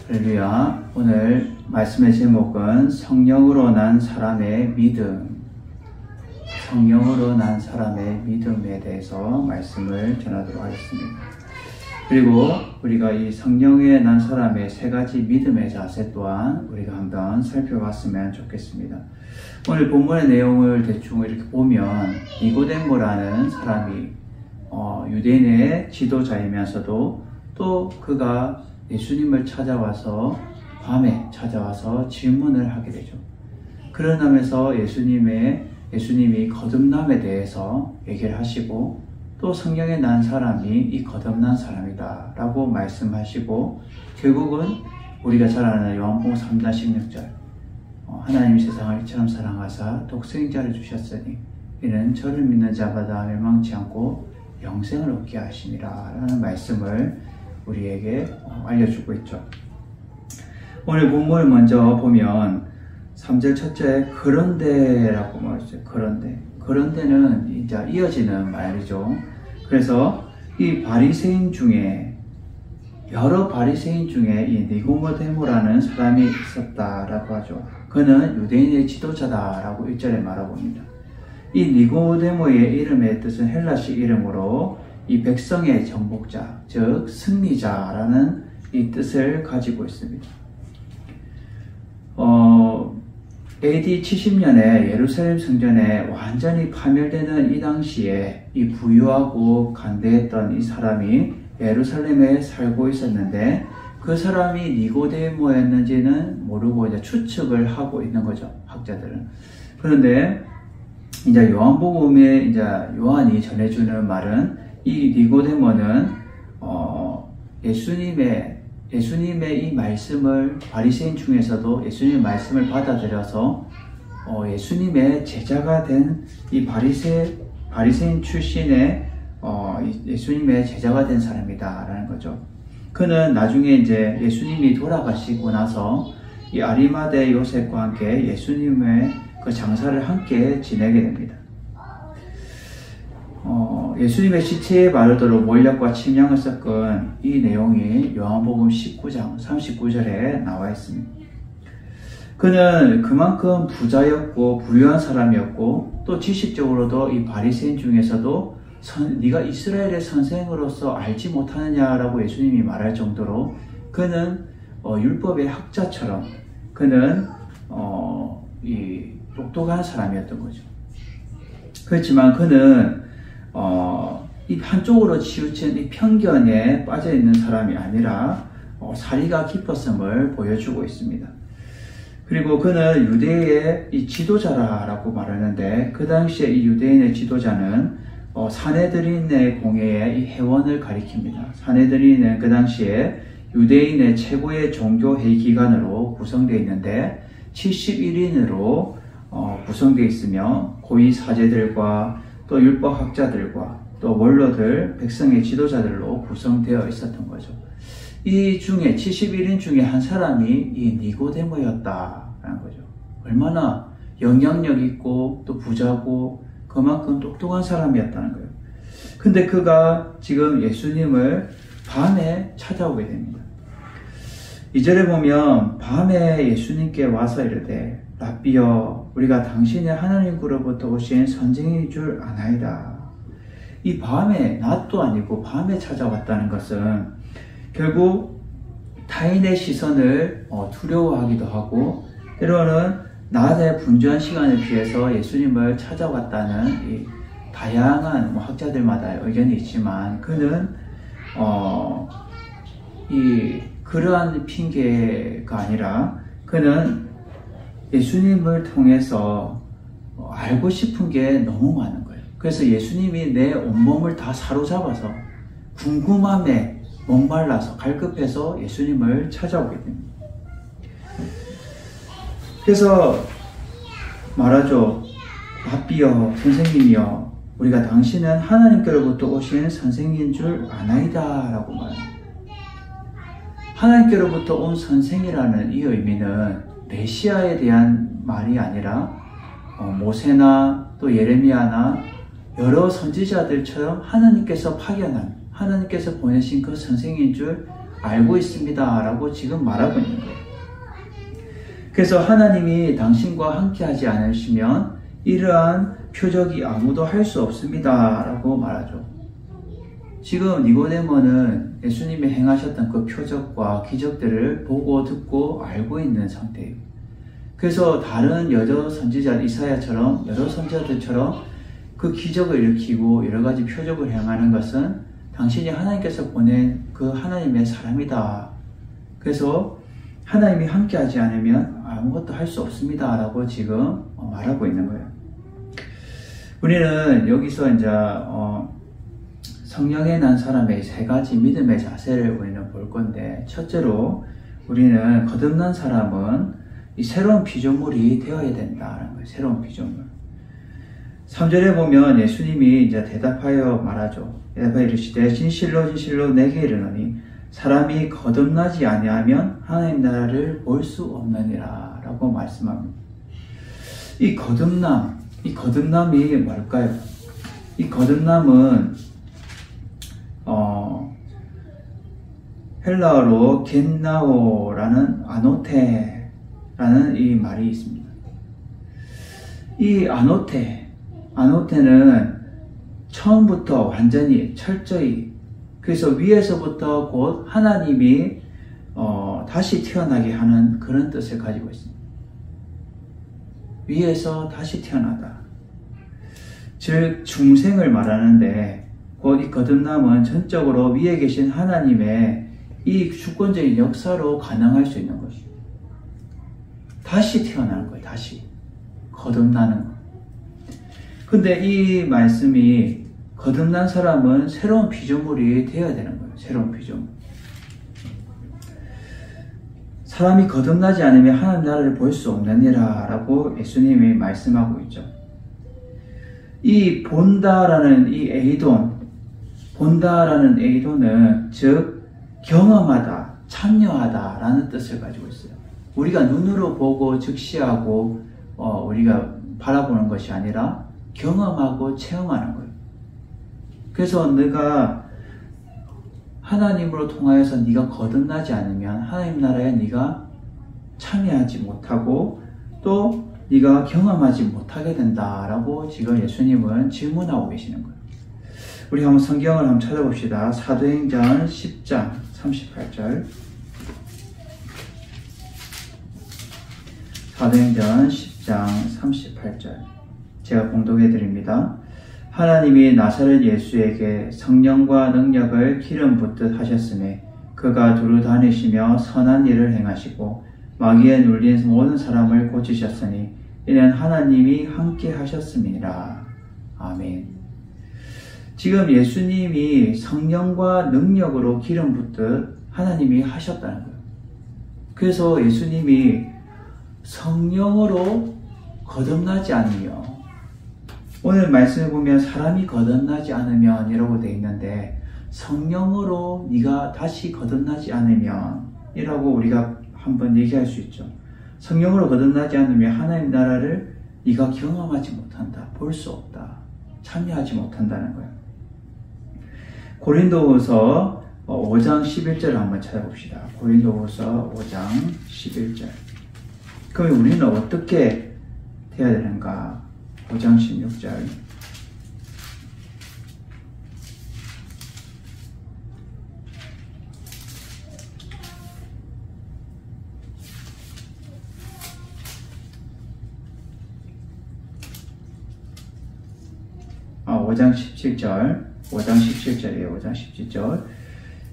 할렐루야. 오늘 말씀의 제목은 성령으로 난 사람의 믿음. 성령으로 난 사람의 믿음에 대해서 말씀을 전하도록 하겠습니다. 그리고 우리가 이 성령에 난 사람의 세 가지 믿음의 자세 또한 우리가 한번 살펴봤으면 좋겠습니다. 오늘 본문의 내용을 대충 이렇게 보면 니고데모라는 사람이 유대인의 지도자이면서도 또 그가 예수님을 찾아와서 밤에 찾아와서 질문을 하게 되죠. 그러면서 예수님이 거듭남에 대해서 얘기를 하시고 또 성령에 난 사람이 이 거듭난 사람이다 라고 말씀하시고 결국은 우리가 잘 아는 요한복음 3장 16절 하나님이 세상을 이처럼 사랑하사 독생자를 주셨으니 이는 저를 믿는 자마다 멸망치 않고 영생을 얻게 하심이라 라는 말씀을 우리에게 알려주고 있죠. 오늘 본문을 먼저 보면 3절 첫째 그런데라고 말했어요. 그런데는 이제 이어지는 말이죠. 그래서 이 바리새인 중에 여러 바리새인 중에 이 니고데모라는 사람이 있었다라고 하죠. 그는 유대인의 지도자다라고 1절에 말하고 있습니다. 이 니고데모의 이름의 뜻은 헬라식 이름으로 이 백성의 정복자, 즉 승리자라는 이 뜻을 가지고 있습니다. AD 70년에 예루살렘 성전에 완전히 파멸되는 이 당시에 이 부유하고 간대했던 이 사람이 예루살렘에 살고 있었는데 그 사람이 니고데모였는지는 모르고 이제 추측을 하고 있는 거죠, 학자들은. 그런데 이제 요한복음에 이제 요한이 전해주는 말은 이 니고데모는 예수님의 이 말씀을 바리새인 중에서도 예수님의 말씀을 받아들여서 예수님의 제자가 된 이 바리새인 출신의 예수님의 제자가 된 사람이다라는 거죠. 그는 나중에 이제 예수님이 돌아가시고 나서 이 아리마대 요셉과 함께 예수님의 그 장사를 함께 지내게 됩니다. 예수님의 시체에 마르도록 원력과 침향을 섞은 이 내용이 요한복음 19장 39절에 나와 있습니다. 그는 그만큼 부자였고 부유한 사람이었고 또 지식적으로도 이 바리새인 중에서도 네가 이스라엘의 선생으로서 알지 못하느냐라고 예수님이 말할 정도로 그는 율법의 학자처럼 그는 이 똑똑한 사람이었던 거죠. 그렇지만 그는 이 한쪽으로 치우친 이 편견에 빠져있는 사람이 아니라 사리가 깊었음을 보여주고 있습니다. 그리고 그는 유대의 이 지도자라고 말하는데 그 당시에 이 유대인의 지도자는 사네드린의 공회의 이 회원을 가리킵니다. 사네드린은 그 당시에 유대인의 최고의 종교회의 기관으로 구성되어 있는데 71인으로 구성되어 있으며 고위 사제들과 또 율법학자들과 또 원로들, 백성의 지도자들로 구성되어 있었던 거죠. 이 중에 71인 중에 한 사람이 이 니고데모였다라는 거죠. 얼마나 영향력 있고 또 부자고 그만큼 똑똑한 사람이었다는 거예요. 근데 그가 지금 예수님을 밤에 찾아오게 됩니다. 2절에 보면 밤에 예수님께 와서 이르되 랍비여 우리가 당신의 하나님으로부터 오신 선생인 줄 아나이다. 이 밤에 낮도 아니고 밤에 찾아왔다는 것은 결국 타인의 시선을 두려워하기도 하고 때로는 낮에 분주한 시간을 피해서 예수님을 찾아왔다는 이 다양한 학자들마다 의견이 있지만 그는 그러한 핑계가 아니라 그는 예수님을 통해서 알고 싶은 게 너무 많은 거예요. 그래서 예수님이 내 온몸을 다 사로잡아서 궁금함에 목말라서 갈급해서 예수님을 찾아오게 됩니다. 그래서 말하죠. 랍비여 선생님이여 우리가 당신은 하나님께로부터 오신 선생인 줄 아나이다 라고 말합니다. 하나님께로부터 온 선생이라는 이 의미는 메시아에 대한 말이 아니라 모세나 또 예레미야나 여러 선지자들처럼 하나님께서 파견한 하나님께서 보내신 그 선생인 줄 알고 있습니다 라고 지금 말하고 있는 거예요. 그래서 하나님이 당신과 함께 하지 않으시면 이러한 표적이 아무도 할 수 없습니다 라고 말하죠. 지금 니고데모는 예수님이 행하셨던 그 표적과 기적들을 보고 듣고 알고 있는 상태예요. 그래서 다른 여러 선지자 이사야처럼 여러 선지자들처럼 그 기적을 일으키고 여러 가지 표적을 행하는 것은 당신이 하나님께서 보낸 그 하나님의 사람이다. 그래서 하나님이 함께하지 않으면 아무것도 할 수 없습니다 라고 지금 말하고 있는 거예요. 우리는 여기서 이제 성령에 난 사람의 세 가지 믿음의 자세를 우리는 볼 건데, 첫째로 우리는 거듭난 사람은 이 새로운 피조물이 되어야 된다는 거예요. 새로운 피조물. 3절에 보면 예수님이 이제 대답하여 말하죠. 대답하여 이르시되 진실로 진실로 내게 이르노니 사람이 거듭나지 아니하면 하나님 나라를 볼 수 없느니라 라고 말씀합니다. 이 거듭남이 뭘까요? 이 거듭남은 헬라어로 겐나오라는 아노테라는 이 말이 있습니다. 이 아노테는 처음부터 완전히 철저히, 그래서 위에서부터 곧 하나님이 다시 태어나게 하는 그런 뜻을 가지고 있습니다. 위에서 다시 태어나다. 즉 중생을 말하는데, 곧 이 거듭남은 전적으로 위에 계신 하나님의 이 주권적인 역사로 가능할 수 있는 것입니다. 다시 태어나는 거예요. 다시 거듭나는 거. 근데 이 말씀이 거듭난 사람은 새로운 피조물이 되어야 되는 거예요. 새로운 피조물. 사람이 거듭나지 않으면 하나님 나라를 볼 수 없느니라 라고 예수님이 말씀하고 있죠. 이 본다라는 이 에이도는 즉 경험하다, 참여하다 라는 뜻을 가지고 있어요. 우리가 눈으로 보고 즉시하고 우리가 바라보는 것이 아니라 경험하고 체험하는 거예요. 그래서 네가 하나님으로 통하여서 네가 거듭나지 않으면 하나님 나라에 네가 참여하지 못하고 또 네가 경험하지 못하게 된다라고 지금 예수님은 질문하고 계시는 거예요. 우리 한번 성경을 한번 찾아봅시다. 사도행전 10장 38절. 사도행전 10장 38절. 제가 봉독해 드립니다. 하나님이 나사렛 예수에게 성령과 능력을 기름 붓듯 하셨음에 그가 두루 다니시며 선한 일을 행하시고 마귀에 눌린 모든 사람을 고치셨으니 이는 하나님이 함께 하셨음이니라. 아멘. 지금 예수님이 성령과 능력으로 기름 붓듯 하나님이 하셨다는 거예요. 그래서 예수님이 성령으로 거듭나지 않으며, 오늘 말씀을 보면 사람이 거듭나지 않으면 이라고 되어 있는데 성령으로 네가 다시 거듭나지 않으면 이라고 우리가 한번 얘기할 수 있죠. 성령으로 거듭나지 않으면 하나님 나라를 네가 경험하지 못한다. 볼 수 없다. 참여하지 못한다는 거예요. 고린도후서 5장 11절을 한번 찾아봅시다. 고린도후서 5장 11절. 그럼 우리는 어떻게 해야 되는가? 5장 16절. (5장 17절) 5장 17절이에요. 5장 17절.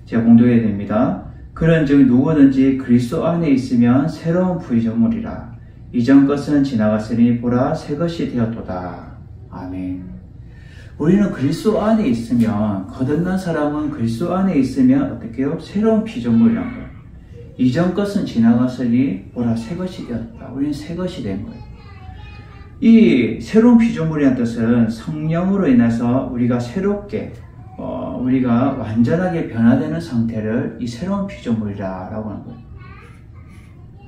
제가 봉독해야 됩니다. 그런즉 누구든지 그리스도 안에 있으면 새로운 피조물이라. 이전 것은 지나갔으니 보라 새 것이 되었도다. 아멘. 우리는 그리스도 안에 있으면, 거듭난 사람은 그리스도 안에 있으면 어떻게 해요? 새로운 피조물이란 거예요. 이전 것은 지나갔으니 보라 새 것이 되었다. 우리는 새 것이 된 거예요. 이 새로운 피조물이라는 뜻은 성령으로 인해서 우리가 새롭게 우리가 완전하게 변화되는 상태를 이 새로운 피조물이라고 하는 거예요.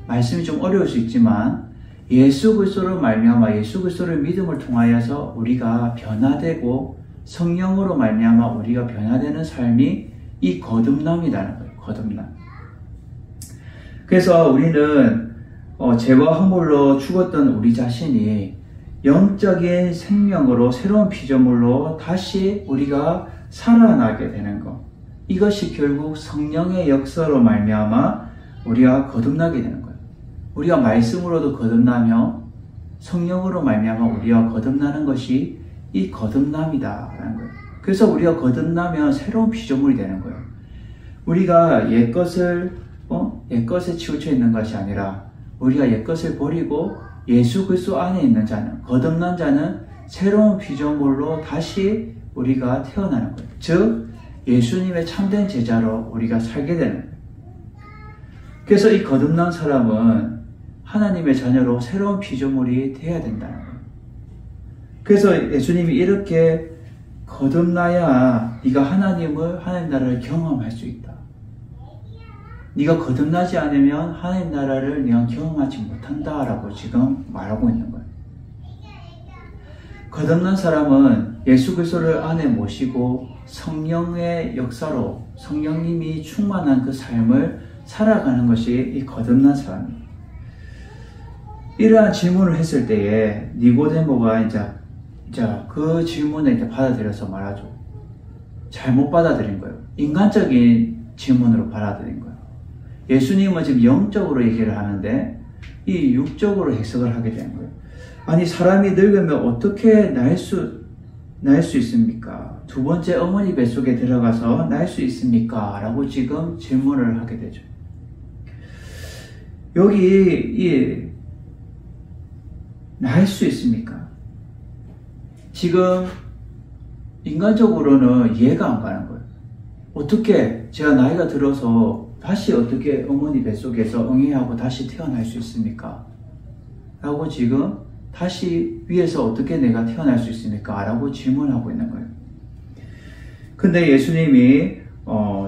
말씀이 좀 어려울 수 있지만 예수 그리스도로 말미암아 예수 그리스도를 믿음을 통하여서 우리가 변화되고 성령으로 말미암아 우리가 변화되는 삶이 이 거듭남이라는 거예요. 거듭남. 그래서 우리는 죄와 허물로 죽었던 우리 자신이 영적인 생명으로 새로운 피조물로 다시 우리가 살아나게 되는 것. 이것이 결국 성령의 역사로 말미암아 우리가 거듭나게 되는 거예요. 우리가 말씀으로도 거듭나며 성령으로 말미암아 우리가 거듭나는 것이 이 거듭남이다라는 거예요. 그래서 우리가 거듭나면 새로운 피조물이 되는 거예요. 우리가 옛것에 치우쳐 있는 것이 아니라 우리가 옛것을 버리고 예수 그리스도 안에 있는 자는, 거듭난 자는 새로운 피조물로 다시 우리가 태어나는 거예요. 즉 예수님의 참된 제자로 우리가 살게 되는 거예요. 그래서 이 거듭난 사람은 하나님의 자녀로 새로운 피조물이 되어야 된다는 거예요. 그래서 예수님이 이렇게 거듭나야 네가 하나님 나라를 경험할 수 있다. 네가 거듭나지 않으면 하나님 나라를 네가 경험하지 못한다라고 지금 말하고 있는 거예요. 거듭난 사람은 예수 그리스도를 안에 모시고 성령의 역사로 성령님이 충만한 그 삶을 살아가는 것이 이 거듭난 사람입니다. 이러한 질문을 했을 때에 니고데모가 이제 그 질문을 이제 받아들여서 말하죠. 잘못 받아들인 거예요. 인간적인 질문으로 받아들인 거예요. 예수님은 지금 영적으로 얘기를 하는데 이 육적으로 해석을 하게 된 거예요. 아니 사람이 늙으면 어떻게 날 수 있습니까? 두 번째 어머니 뱃속에 들어가서 날 수 있습니까? 라고 지금 질문을 하게 되죠. 여기 날 수 있습니까? 지금 인간적으로는 이해가 안 가는 거예요. 어떻게 제가 나이가 들어서 다시 어떻게 어머니 뱃속에서 응애하고 다시 태어날 수 있습니까? 라고 지금 다시 위에서 어떻게 내가 태어날 수 있습니까? 라고 질문하고 있는 거예요. 근데 예수님이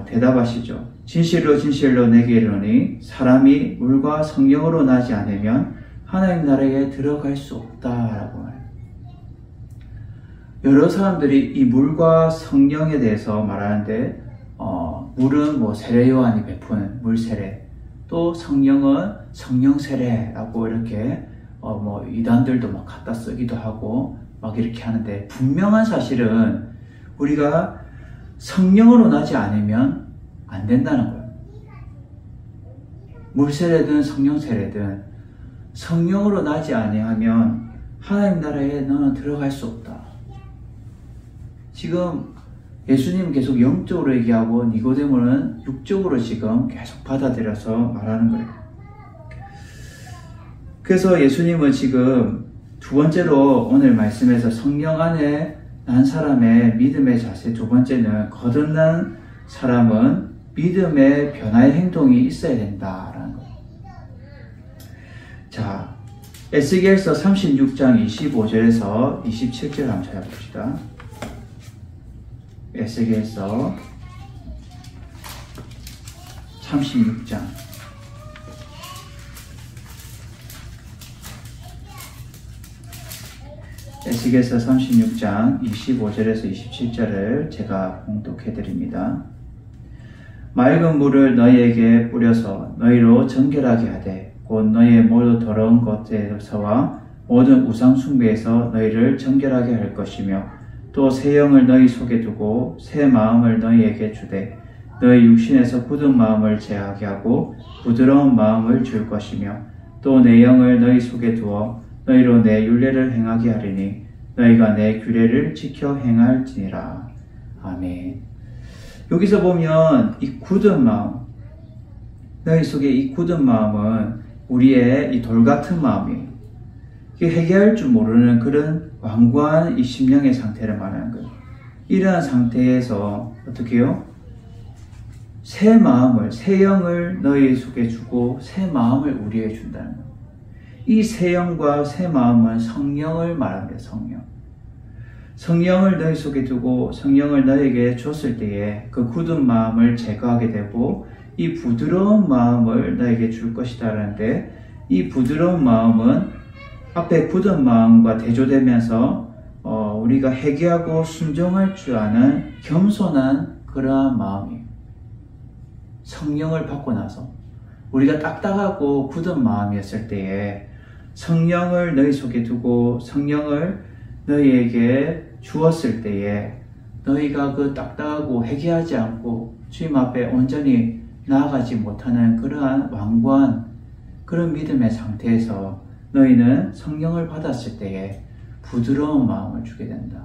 대답하시죠. 진실로 진실로 내게 이르노니 사람이 물과 성령으로 나지 않으면 하나님 나라에 들어갈 수 없다라고 말해요. 여러 사람들이 이 물과 성령에 대해서 말하는데 물은 뭐 세례 요한이 베푸는 물 세례, 또 성령은 성령 세례라고 이렇게 이단들도 막 갖다 쓰기도 하고 막 이렇게 하는데, 분명한 사실은 우리가 성령으로 나지 않으면 안 된다는 거예요. 물 세례든 성령 세례든 성령으로 나지 아니하면 하나님 나라에 너는 들어갈 수 없다. 지금 예수님은 계속 영적으로 얘기하고 니고데모는 육적으로 지금 계속 받아들여서 말하는 거예요. 그래서 예수님은 지금 두 번째로 오늘 말씀에서 성령 안에 난 사람의 믿음의 자세, 두 번째는 거듭난 사람은 믿음의 변화의 행동이 있어야 된다라는 거예요. 자, 에스겔서 36장 25절에서 27절 한번 찾아봅시다. 에스겔서 36장 에스겔서 36장 25절에서 27절을 제가 봉독해 드립니다. 맑은 물을 너희에게 뿌려서 너희로 정결하게 하되 곧 너희의 모두 더러운 것에서와 모든 우상 숭배에서 너희를 정결하게 할 것이며, 또 새 영을 너희 속에 두고 새 마음을 너희에게 주되 너희 육신에서 굳은 마음을 제하게 하고 부드러운 마음을 줄 것이며, 또 내 영을 너희 속에 두어 너희로 내 율례를 행하게 하리니 너희가 내 규례를 지켜 행할지니라. 아멘. 여기서 보면 이 굳은 마음, 너희 속에 이 굳은 마음은 우리의 이 돌 같은 마음이에요. 이게 해결할 줄 모르는 그런 완고한 이 심령의 상태를 말하는 거예요. 이러한 상태에서 어떻게 해요? 새 마음을, 새 영을 너희 속에 주고 새 마음을 우리에게 준다는 거예요. 이 새 영과 새 마음은 성령을 말합니다. 성령을 너희 속에 두고 성령을 너희에게 줬을 때에 그 굳은 마음을 제거하게 되고 이 부드러운 마음을 너에게 줄 것이다 라는데, 이 부드러운 마음은 앞에 굳은 마음과 대조되면서 우리가 회개하고 순종할 줄 아는 겸손한 그러한 마음이에요. 성령을 받고 나서 우리가 딱딱하고 굳은 마음이었을 때에 성령을 너희 속에 두고 성령을 너희에게 주었을 때에 너희가 그 딱딱하고 회개하지 않고 주님 앞에 온전히 나아가지 못하는 그러한 완고한 그런 믿음의 상태에서 너희는 성령을 받았을 때에 부드러운 마음을 주게 된다.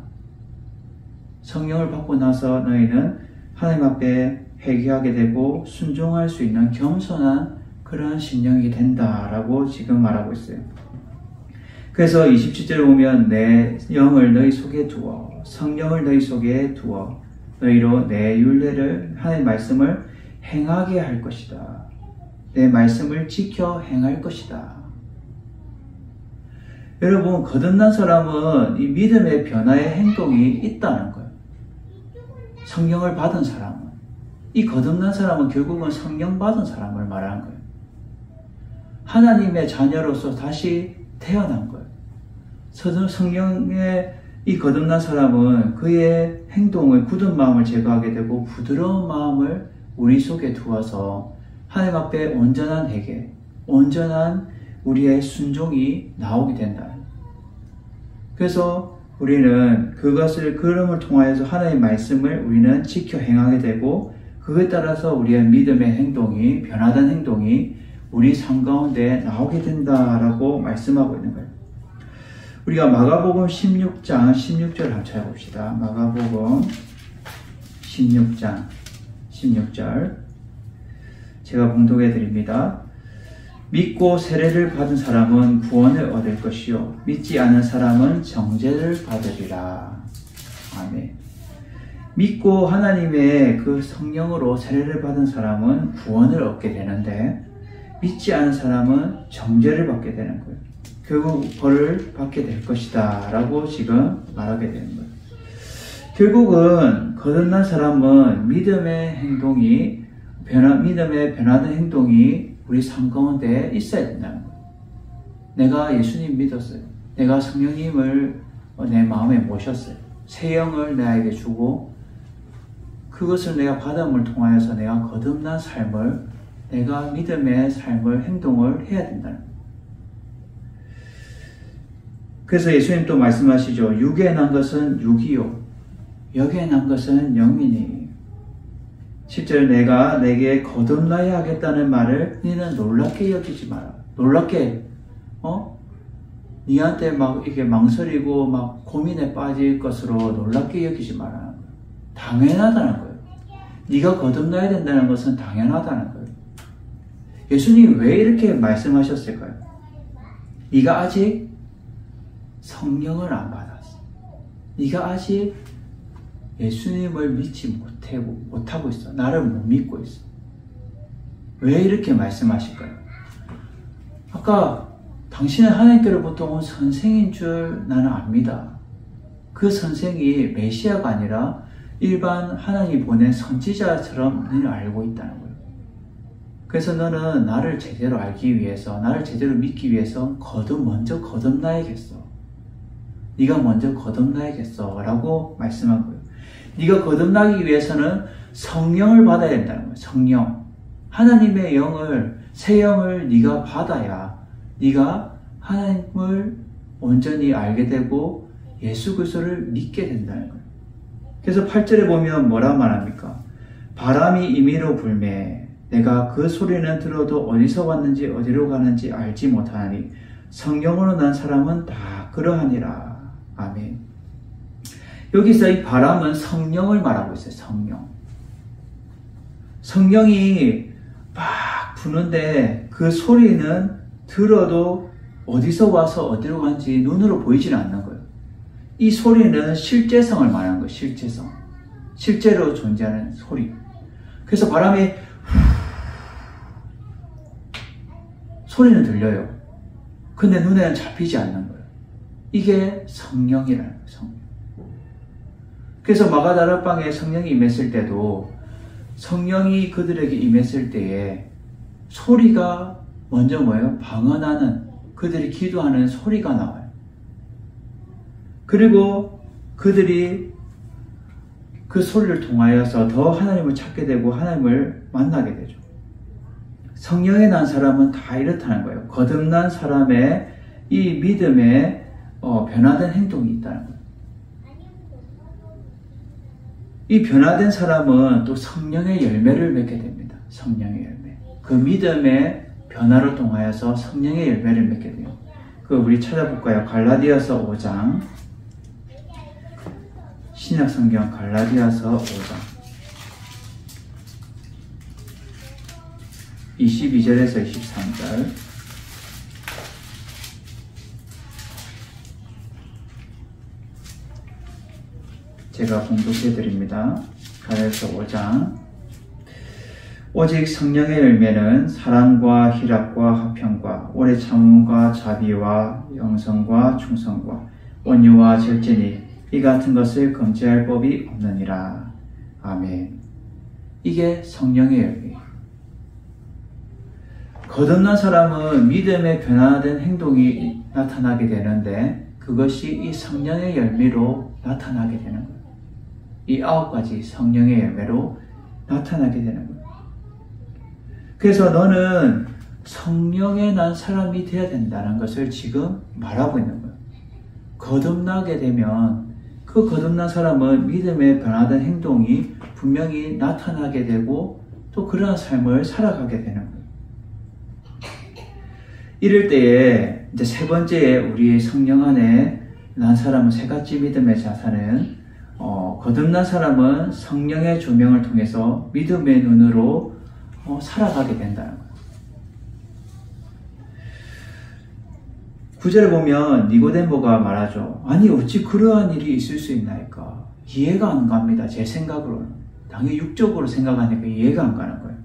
성령을 받고 나서 너희는 하나님 앞에 회개하게 되고 순종할 수 있는 겸손한 그러한 심령이 된다라고 지금 말하고 있어요. 그래서 27절에 보면 내 영을 너희 속에 두어 성령을 너희 속에 두어 너희로 내 율례를 하나님의 말씀을 행하게 할 것이다. 내 말씀을 지켜 행할 것이다. 여러분, 거듭난 사람은 이 믿음의 변화의 행동이 있다는 거예요. 성령을 받은 사람은, 이 거듭난 사람은 결국은 성령 받은 사람을 말하는 거예요. 하나님의 자녀로서 다시 태어난 거예요. 성령의 이 거듭난 사람은 그의 행동을 굳은 마음을 제거하게 되고 부드러운 마음을 우리 속에 두어서 하나님 앞에 온전한 회개, 온전한 우리의 순종이 나오게 된다. 그래서 우리는 그럼을 통하여서 하나님의 말씀을 우리는 지켜 행하게 되고 그것에 따라서 우리의 믿음의 행동이 변화된 행동이 우리 삶 가운데 나오게 된다라고 말씀하고 있는 거예요. 우리가 마가복음 16장 16절 한번 찾아봅시다. 마가복음 16장 16절 제가 봉독해 드립니다. 믿고 세례를 받은 사람은 구원을 얻을 것이요 믿지 않은 사람은 정죄를 받으리라. 아멘. 믿고 하나님의 그 성령으로 세례를 받은 사람은 구원을 얻게 되는데 믿지 않은 사람은 정죄를 받게 되는 거예요. 결국 벌을 받게 될 것이다 라고 지금 말하게 되는 거예요. 결국은 거듭난 사람은 믿음의 행동이 믿음의 변화된 행동이 우리 삶 가운데 있어야 된다는 거예요. 내가 예수님 믿었어요. 내가 성령님을 내 마음에 모셨어요. 새 영을 나에게 주고 그것을 내가 받음을 통하여서 내가 거듭난 삶을 내가 믿음의 삶을 행동을 해야 된다는 거예요. 그래서 예수님 또 말씀하시죠. 육에 난 것은 육이요 영에 난 것은 영이니 10절 내가 내게 거듭나야 하겠다는 말을 너는 놀랍게 여기지 마라. 놀랍게 니한테 막 이게 망설이고 막 고민에 빠질 것으로 놀랍게 여기지 마라. 당연하다는 거예요. 네가 거듭나야 된다는 것은 당연하다는 거예요. 예수님이 왜 이렇게 말씀하셨을까요? 네가 아직 성령을 안 받았어. 네가 아직 예수님을 믿지 못하고 있어. 나를 못 믿고 있어. 왜 이렇게 말씀하실까요? 아까 당신은 하나님께로부터 온 선생인 줄 나는 압니다. 그 선생이 메시아가 아니라 일반 하나님이 보낸 선지자처럼 너는 알고 있다는 거예요. 그래서 너는 나를 제대로 알기 위해서, 나를 제대로 믿기 위해서 먼저 거듭나야겠어. 네가 먼저 거듭나야겠어 라고 말씀한 거예요. 네가 거듭나기 위해서는 성령을 받아야 된다는 거예요. 성령. 하나님의 영을, 새 영을 네가 받아야 네가 하나님을 온전히 알게 되고 예수 그리스도를 믿게 된다는 거예요. 그래서 8절에 보면 뭐라 말합니까? 바람이 임의로 불매 내가 그 소리는 들어도 어디서 왔는지 어디로 가는지 알지 못하니 성령으로 난 사람은 다 그러하니라. 아멘. 여기서 이 바람은 성령을 말하고 있어요. 성령. 성령이 막 부는데 그 소리는 들어도 어디서 와서 어디로 간지 눈으로 보이지는 않는 거예요. 이 소리는 실제성을 말하는 거예요. 실제성. 실제로 존재하는 소리. 그래서 바람이 소리는 들려요. 근데 눈에는 잡히지 않는 거예요. 이게 성령이라는 거예요. 성령. 그래서 마가다락방에 성령이 임했을 때도 성령이 그들에게 임했을 때에 소리가 먼저 뭐예요? 방언하는 그들이 기도하는 소리가 나와요. 그리고 그들이 그 소리를 통하여서 더 하나님을 찾게 되고 하나님을 만나게 되죠. 성령에 난 사람은 다 이렇다는 거예요. 거듭난 사람의 이 믿음에 변화된 행동이 있다는 거예요. 이 변화된 사람은 또 성령의 열매를 맺게 됩니다. 성령의 열매. 그 믿음의 변화를 통하여서 성령의 열매를 맺게 돼요. 그 우리 찾아볼까요? 갈라디아서 5장. 신약성경 갈라디아서 5장. 22절에서 23절. 제가 봉독해 드립니다. 갈라디아서 5장. 오직 성령의 열매는 사랑과 희락과 화평과 오래 참음과 자비와 영성과 충성과 온유와 절제니 이 같은 것을 금지할 법이 없느니라. 아멘. 이게 성령의 열매예요. 거듭난 사람은 믿음에 변화된 행동이 나타나게 되는데 그것이 이 성령의 열매로 나타나게 되는 거예요. 이 9가지 성령의 열매로 나타나게 되는 거예요. 그래서 너는 성령에 난 사람이 되어야 된다는 것을 지금 말하고 있는 거예요. 거듭나게 되면 그 거듭난 사람은 믿음에 변화된 행동이 분명히 나타나게 되고 또 그러한 삶을 살아가게 되는 거예요. 이럴 때에 이제 세 번째 우리 성령 안에 난 사람은 세 가지 믿음의 자산은 거듭난 사람은 성령의 조명을 통해서 믿음의 눈으로 살아가게 된다는 거예요. 9절에 보면 니고데모가 말하죠. 아니 어찌 그러한 일이 있을 수 있나이까. 이해가 안 갑니다. 제 생각으로는. 당연히 육적으로 생각하니까 이해가 안 가는 거예요.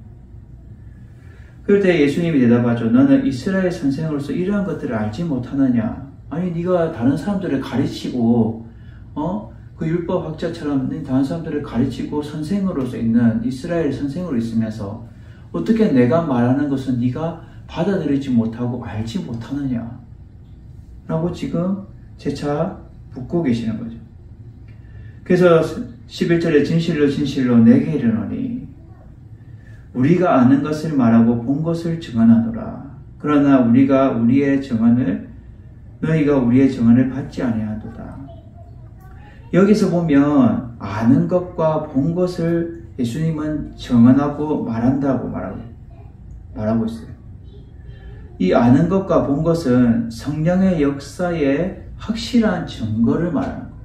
그럴 때 예수님이 대답하죠. 너는 이스라엘 선생으로서 이러한 것들을 알지 못하느냐. 아니 네가 다른 사람들을 가르치고 그 율법 학자처럼 다른 사람들을 가르치고 선생으로서 있는 이스라엘 선생으로 있으면서 어떻게 내가 말하는 것은 네가 받아들이지 못하고 알지 못하느냐 라고 지금 재차 묻고 계시는 거죠. 그래서 11절에 진실로 진실로 내게 이르노니 우리가 아는 것을 말하고 본 것을 증언하노라. 그러나 우리가 우리의 증언을 너희가 우리의 증언을 받지 아니하도다. 여기서 보면 아는 것과 본 것을 예수님은 증언하고 말한다고 말하고 있어요. 이 아는 것과 본 것은 성령의 역사에 확실한 증거를 말하는 거예요.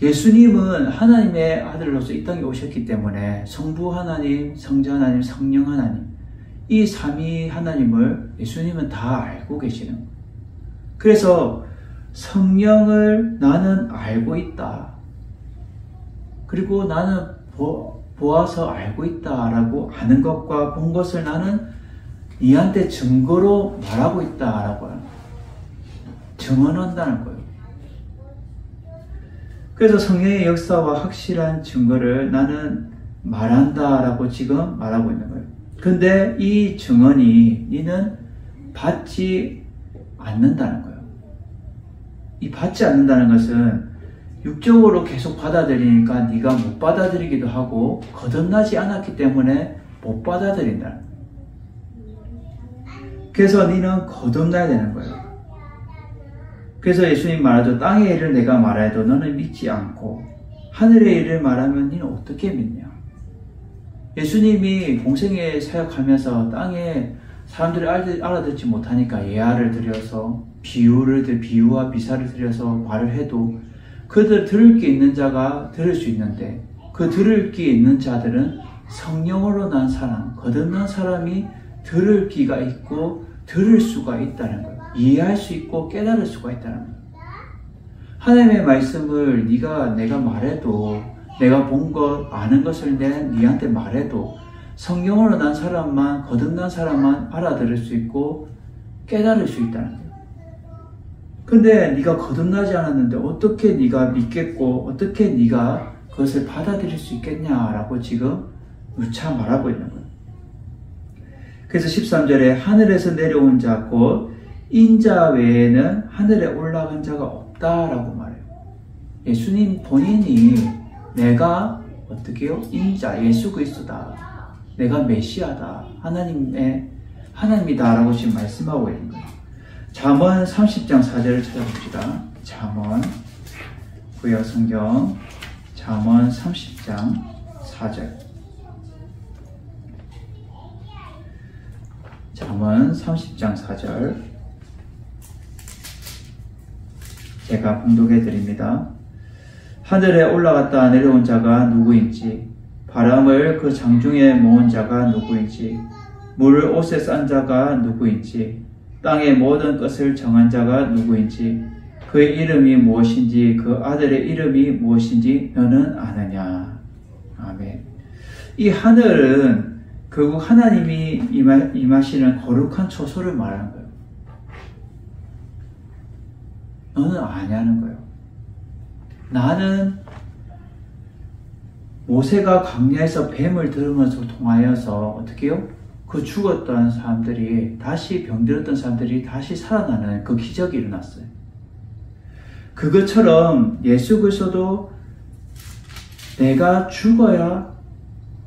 예수님은 하나님의 아들로서 이 땅에 오셨기 때문에 성부 하나님, 성자 하나님, 성령 하나님 이 삼위 하나님을 예수님은 다 알고 계시는 거예요. 그래서 성령을 나는 알고 있다. 그리고 나는 보아서 알고 있다라고 아는 것과 본 것을 나는 니한테 증거로 말하고 있다라고 증언한다는 거예요. 그래서 성령의 역사와 확실한 증거를 나는 말한다라고 지금 말하고 있는 거예요. 근데 이 증언이 니는 받지 않는다는 거예요. 이 받지 않는다는 것은 육적으로 계속 받아들이니까 네가 못 받아들이기도 하고 거듭나지 않았기 때문에 못 받아들인다는 거예요. 그래서 너는 거듭나야 되는 거예요. 그래서 예수님 말하죠. 땅의 일을 내가 말해도 너는 믿지 않고 하늘의 일을 말하면 너는 어떻게 믿냐. 예수님이 공생에 사역하면서 땅에 사람들이 알아듣지 못하니까 예화를 들여서 비유와 미사를 들여서 말을 해도 그들 들을 게 있는 자가 들을 수 있는데 그 들을 게 있는 자들은 성령으로 난 사람, 거듭난 사람이 들을 귀가 있고 들을 수가 있다는 거예요. 이해할 수 있고 깨달을 수가 있다는 거예요. 하나님의 말씀을 내가 말해도 내가 본 것, 아는 것을 네한테 말해도 성령으로 난 사람만, 거듭난 사람만 알아들을 수 있고 깨달을 수 있다는 거예요. 근데 네가 거듭나지 않았는데 어떻게 네가 믿겠고 어떻게 네가 그것을 받아들일 수 있겠냐라고 지금 누차 말하고 있는 거예요. 그래서 13절에 하늘에서 내려온 자 곧 인자 외에는 하늘에 올라간 자가 없다라고 말해요. 예수님 본인이 내가 어떻게 해요? 인자, 예수 그리스도다. 내가 메시아다. 하나님이다 라고 지금 말씀하고 있는 거예요. 잠언 30장 4절을 찾아봅시다. 잠언 구약 성경 잠언 30장 4절. 잠언 30장 4절 제가 봉독해 드립니다. 하늘에 올라갔다 내려온 자가 누구인지, 바람을 그 장중에 모은 자가 누구인지, 물을 옷에 싼 자가 누구인지, 땅의 모든 것을 정한 자가 누구인지, 그의 이름이 무엇인지, 그 아들의 이름이 무엇인지 너는 아느냐. 아멘. 이 하늘은 결국 하나님이 임하시는 거룩한 처소를 말하는 거예요. 너는 아냐는 거예요. 나는 모세가 광야에서 뱀을 들으면서 통하여서 어떻게 해요? 그 죽었던 사람들이 다시 병들었던 사람들이 다시 살아나는 그 기적이 일어났어요. 그것처럼 예수 그리스도도 내가 죽어야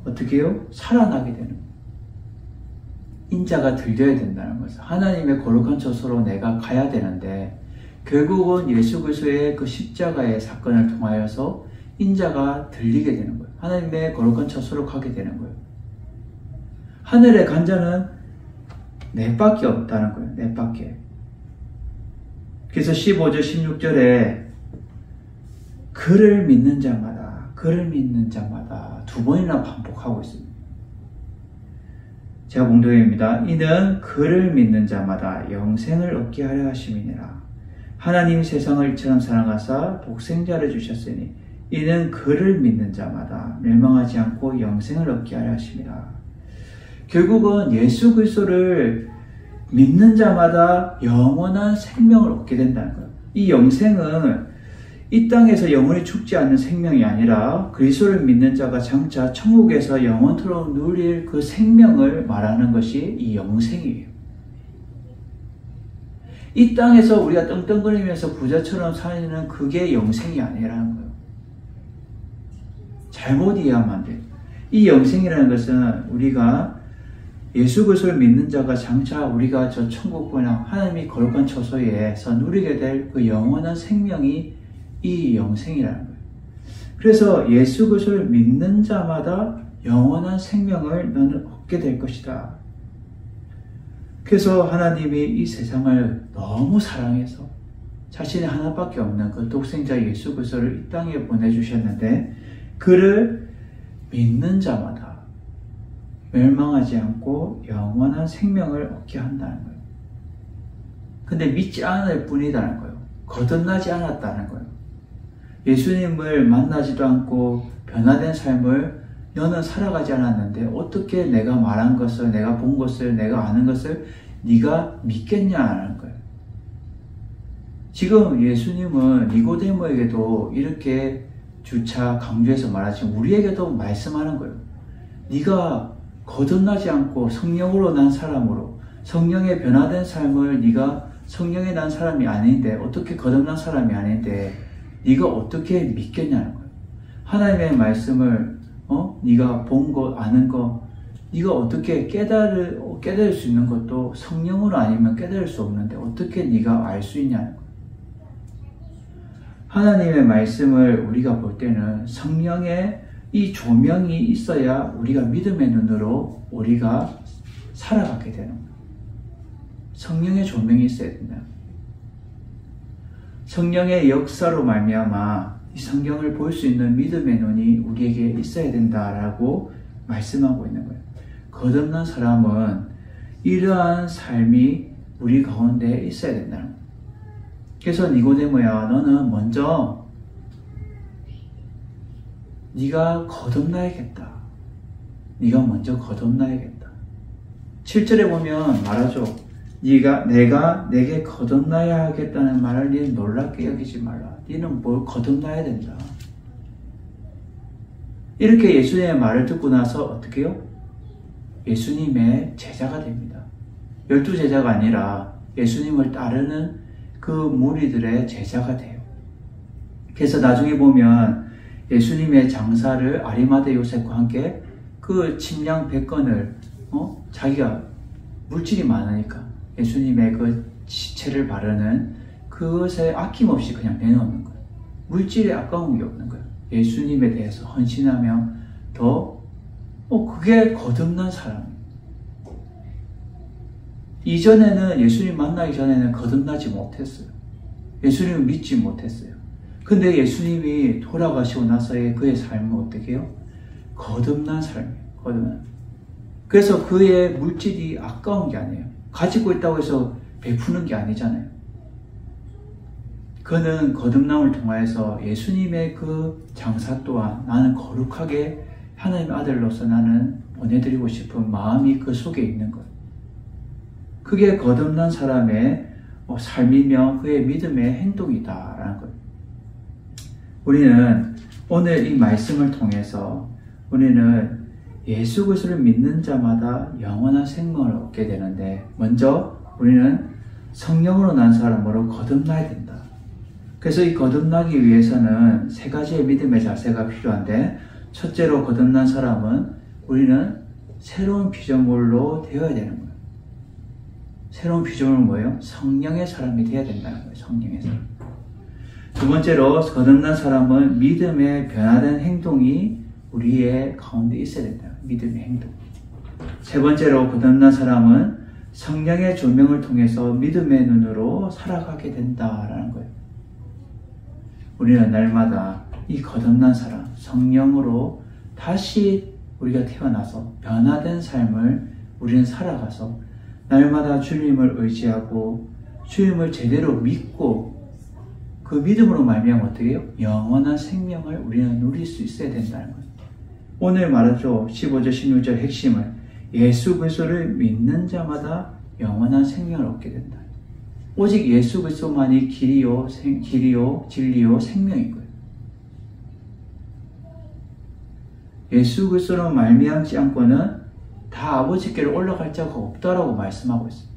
어떻게 해요? 살아나게 되는 거예요. 인자가 들려야 된다는 것을. 하나님의 거룩한 처소로 내가 가야 되는데 결국은 예수 그리스도의 그 십자가의 사건을 통하여서 인자가 들리게 되는 거예요. 하나님의 거룩한 처소로 가게 되는 거예요. 하늘에 간 자는 넷밖에 없다는 거예요. 넷밖에. 그래서 15절 16절에 그를 믿는 자마다 두 번이나 반복하고 있습니다. 제가 봉독입니다. 이는 그를 믿는 자마다 영생을 얻게 하려 하심이니라. 하나님 세상을 이처럼 사랑하사 독생자를 주셨으니 이는 그를 믿는 자마다 멸망하지 않고 영생을 얻게 하려 하심이라. 결국은 예수 그리스도를 믿는 자마다 영원한 생명을 얻게 된다는 거예요. 이 영생은 이 땅에서 영원히 죽지 않는 생명이 아니라 그리스도를 믿는 자가 장차 천국에서 영원토록 누릴 그 생명을 말하는 것이 이 영생이에요. 이 땅에서 우리가 떵떵거리면서 부자처럼 사는 그게 영생이 아니라는 거예요. 잘못 이해하면 안 돼요. 이 영생이라는 것은 우리가 예수 그리스도를 믿는 자가 장차 우리가 저 천국보나 하나님이 거룩한 처소에서 누리게 될 그 영원한 생명이 이 영생이라는 거예요. 그래서 예수 그리스도를 믿는 자마다 영원한 생명을 너는 얻게 될 것이다. 그래서 하나님이 이 세상을 너무 사랑해서 자신의 하나밖에 없는 그 독생자 예수 그리스도를 이 땅에 보내주셨는데 그를 믿는 자마다 멸망하지 않고 영원한 생명을 얻게 한다는 거예요. 근데 믿지 않을 뿐이라는 거예요. 거듭나지 않았다는 거예요. 예수님을 만나지도 않고 변화된 삶을 너는 살아가지 않았는데 어떻게 내가 말한 것을, 내가 본 것을, 내가 아는 것을 네가 믿겠냐는 거예요. 지금 예수님은 니고데모에게도 이렇게 주차 강조해서 말하지만 우리에게도 말씀하는 거예요. 네가 거듭나지 않고 성령으로 난 사람으로 성령의 변화된 삶을 네가 성령에 난 사람이 아닌데 어떻게 거듭난 사람이 아닌데 네가 어떻게 믿겠냐는 거예요. 하나님의 말씀을 네가 본 거 아는 거 네가 어떻게 깨달을 수 있는 것도 성령으로 아니면 깨달을 수 없는데 어떻게 네가 알 수 있냐는 거예요. 하나님의 말씀을 우리가 볼 때는 성령의 이 조명이 있어야 우리가 믿음의 눈으로 우리가 살아가게 되는 거예요. 성령의 조명이 있어야 된다. 성령의 역사로 말미암아 이 성경을 볼 수 있는 믿음의 눈이 우리에게 있어야 된다라고 말씀하고 있는 거예요. 거듭난 사람은 이러한 삶이 우리 가운데 있어야 된다는 거예요. 그래서 니고데모야, 너는 먼저 네가 거듭나야겠다. 네가 먼저 거듭나야겠다. 7절에 보면 말하죠. 내가 내게 거듭나야 하겠다는 말을 너는 놀랍게 여기지 말라. 너는 뭘 거듭나야 된다. 이렇게 예수님의 말을 듣고 나서 어떻게 해요? 예수님의 제자가 됩니다. 12제자가 아니라 예수님을 따르는 그 무리들의 제자가 돼요. 그래서 나중에 보면 예수님의 장사를 아리마대 요셉과 함께 그 침량 100건을 자기가 물질이 많으니까 예수님의 그 시체를 바르는 그것에 아낌없이 그냥 내놓는 거예요. 물질에 아까운 게 없는 거예요. 예수님에 대해서 헌신하며 더 그게 거듭난 사람이에요. 이전에는 예수님 만나기 전에는 거듭나지 못했어요. 예수님을 믿지 못했어요. 근데 예수님이 돌아가시고 나서의 그의 삶은 어떻게 해요? 거듭난 삶이에요. 거듭난. 그래서 그의 물질이 아까운 게 아니에요. 가지고 있다고 해서 베푸는 게 아니잖아요. 그는 거듭남을 통하여서 예수님의 그 장사 또한 나는 거룩하게 하나님의 아들로서 나는 보내드리고 싶은 마음이 그 속에 있는 거예요. 그게 거듭난 사람의 삶이며 그의 믿음의 행동이다라는 거예요. 우리는 오늘 이 말씀을 통해서 우리는 예수 그리스도를 믿는 자마다 영원한 생명을 얻게 되는데 먼저 우리는 성령으로 난 사람으로 거듭나야 된다. 그래서 이 거듭나기 위해서는 세 가지의 믿음의 자세가 필요한데 첫째로 거듭난 사람은 우리는 새로운 피조물로 되어야 되는 거예요. 새로운 피조물은 뭐예요? 성령의 사람이 되어야 된다는 거예요. 성령의 사람. 두 번째로 거듭난 사람은 믿음의 변화된 행동이 우리의 가운데 있어야 된다. 믿음의 행동. 세 번째로 거듭난 사람은 성령의 조명을 통해서 믿음의 눈으로 살아가게 된다라는 거예요. 우리는 날마다 이 거듭난 사람, 성령으로 다시 우리가 태어나서 변화된 삶을 우리는 살아가서 날마다 주님을 의지하고 주님을 제대로 믿고 그 믿음으로 말미암아 어떻게 해요? 영원한 생명을 우리는 누릴 수 있어야 된다는 거예요. 오늘 말하죠. 15절, 16절 핵심은 예수 그리스도를 믿는 자마다 영원한 생명을 얻게 된다. 오직 예수 그리스도만이 길이요, 진리요, 생명인 거예요. 예수 그리스도로 말미암지 않고는 다 아버지께로 올라갈 자가 없다라고 말씀하고 있어요.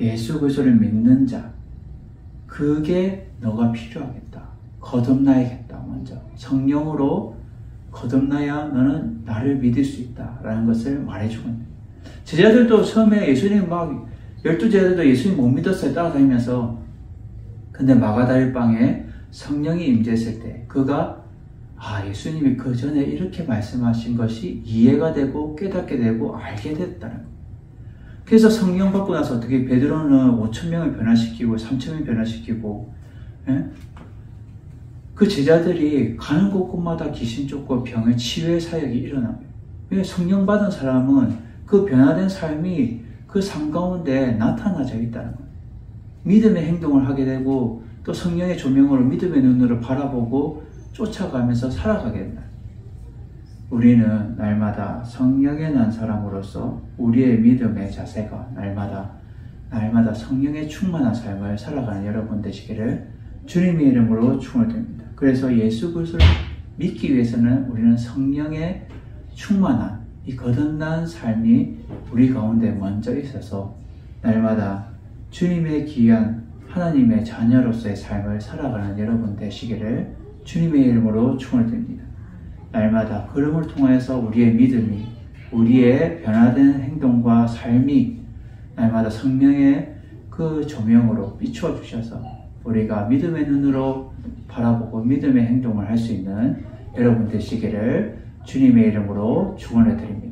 예수 그리스도를 믿는 자, 그게 너가 필요하겠다. 거듭나야겠다. 먼저 성령으로 거듭나야 너는 나를 믿을 수 있다라는 것을 말해주고 있는 거예요. 제자들도 처음에 예수님 12제자들도 예수님 못 믿었어요. 따라다니면서. 근데 마가다락방에 성령이 임재했을 때 그가 예수님이 그 전에 이렇게 말씀하신 것이 이해가 되고 깨닫게 되고 알게 됐다는 거예요. 그래서 성령 받고 나서 어떻게 베드로는 5,000명을 변화시키고 3,000명 변화시키고 그 제자들이 가는 곳곳마다 귀신 쫓고 병의 치유의 사역이 일어나요. 왜? 성령 받은 사람은 그 변화된 삶이 그 삶 가운데 나타나져 있다는 거예요. 믿음의 행동을 하게 되고 또 성령의 조명으로 믿음의 눈으로 바라보고 쫓아가면서 살아가게 된다. 우리는 날마다 성령에 난 사람으로서 우리의 믿음의 자세가 날마다 성령에 충만한 삶을 살아가는 여러분 되시기를 주님의 이름으로 축원드립니다. 그래서 예수 그리스도를 믿기 위해서는 우리는 성령에 충만한 이 거듭난 삶이 우리 가운데 먼저 있어서 날마다 주님의 귀한 하나님의 자녀로서의 삶을 살아가는 여러분 되시기를 주님의 이름으로 축원드립니다. 날마다 걸음을 통해서 우리의 믿음이, 우리의 변화된 행동과 삶이 날마다 성령의 그 조명으로 비추어 주셔서 우리가 믿음의 눈으로 바라보고 믿음의 행동을 할 수 있는 여러분 되시기를 주님의 이름으로 축원해 드립니다.